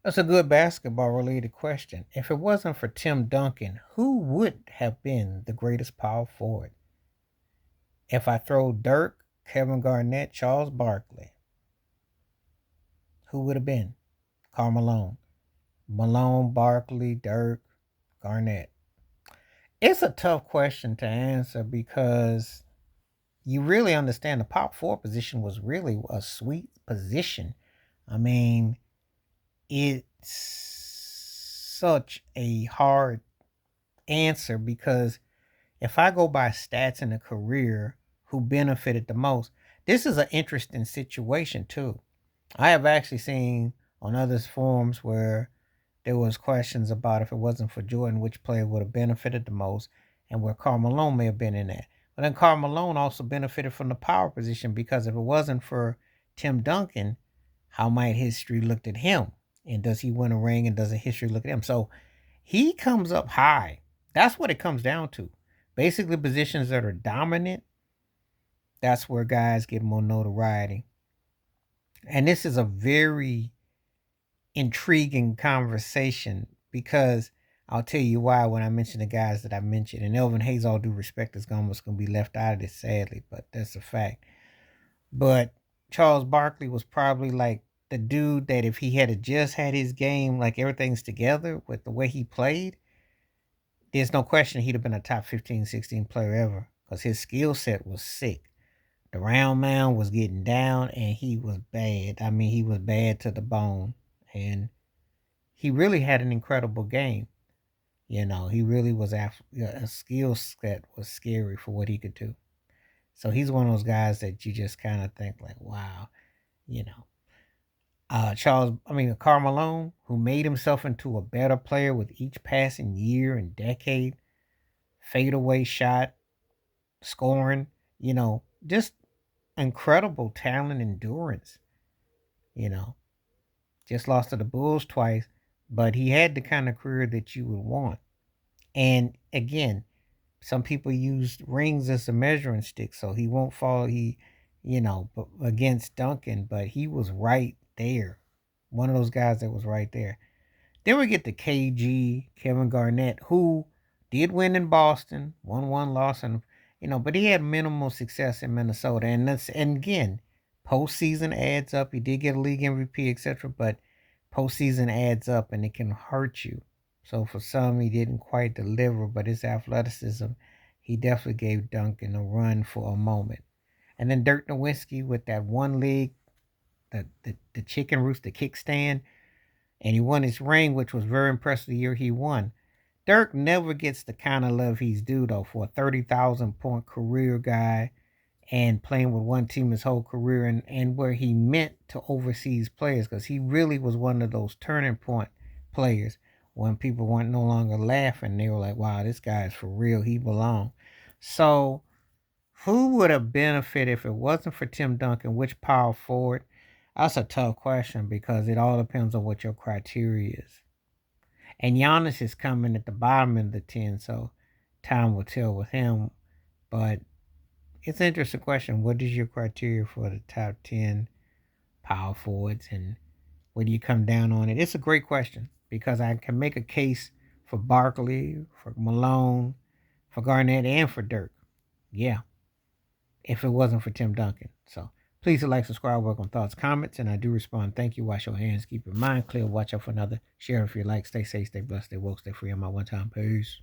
That's a good basketball related question. If it wasn't for Tim Duncan, who would have been the greatest power forward? If I throw Dirk, Kevin Garnett, Charles Barkley, who would have been? Karl Malone. Malone, Barkley, Dirk, Garnett. It's a tough question to answer because you really understand the power forward position was really a sweet position. I mean, it's such a hard answer because if I go by stats in a career, who benefited the most, this is an interesting situation too. I have actually seen on others forums where there was questions about if it wasn't for Jordan, which player would have benefited the most, and where Karl Malone may have been in that. But then Karl Malone also benefited from the power position because if it wasn't for Tim Duncan, how might history look at him? And does he win a ring? And does the history look at him? So he comes up high. That's what it comes down to. Basically, positions that are dominant, that's where guys get more notoriety. And this is a very intriguing conversation because I'll tell you why when I mention the guys that I mentioned. And Elvin Hayes, all due respect, is almost going to be left out of this, sadly, but that's a fact. But Charles Barkley was probably like the dude that if he had just had his game, like everything's together with the way he played, there's no question he'd have been a top 15, 16 player ever because his skill set was sick. The round mound was getting down and he was bad. I mean, he was bad to the bone. And he really had an incredible game. You know, he really was a skill set was scary for what he could do. So he's one of those guys that you just kind of think like, wow, you know. Karl Malone, who made himself into a better player with each passing year and decade, fadeaway shot, scoring, just incredible talent, endurance, you know. Just lost to the Bulls twice, but he had the kind of career that you would want. And again, some people use rings as a measuring stick, so he won't fall. Against Duncan, but he was right there. One of those guys that was right there. Then we get to KG, Kevin Garnett, who did win in Boston, won one, loss, but he had minimal success in Minnesota. And again, postseason adds up. He did get a league MVP, etc. But postseason adds up, and it can hurt you. So for some, he didn't quite deliver, but his athleticism, he definitely gave Duncan a run for a moment. And then Dirk Nowitzki with that one leg, the chicken rooster kickstand, and he won his ring, which was very impressive the year he won. Dirk never gets the kind of love he's due though for a 30,000 point career guy and playing with one team his whole career and where he meant to overseas players because he really was one of those turning point players when people weren't no longer laughing. They were like, wow, this guy is for real. He belonged. So who would have benefited if it wasn't for Tim Duncan? Which power forward? That's a tough question because it all depends on what your criteria is. And Giannis is coming at the bottom of the 10, so time will tell with him. But it's an interesting question. What is your criteria for the top 10 power forwards and where do you come down on it? It's a great question because I can make a case for Barkley, for Malone, for Garnett, and for Dirk. Yeah, if it wasn't for Tim Duncan. So please like, subscribe, welcome thoughts, comments, and I do respond. Thank you. Wash your hands. Keep your mind clear. Watch out for another. Share if you like. Stay safe, stay blessed, stay woke, stay free. On my one time. Peace.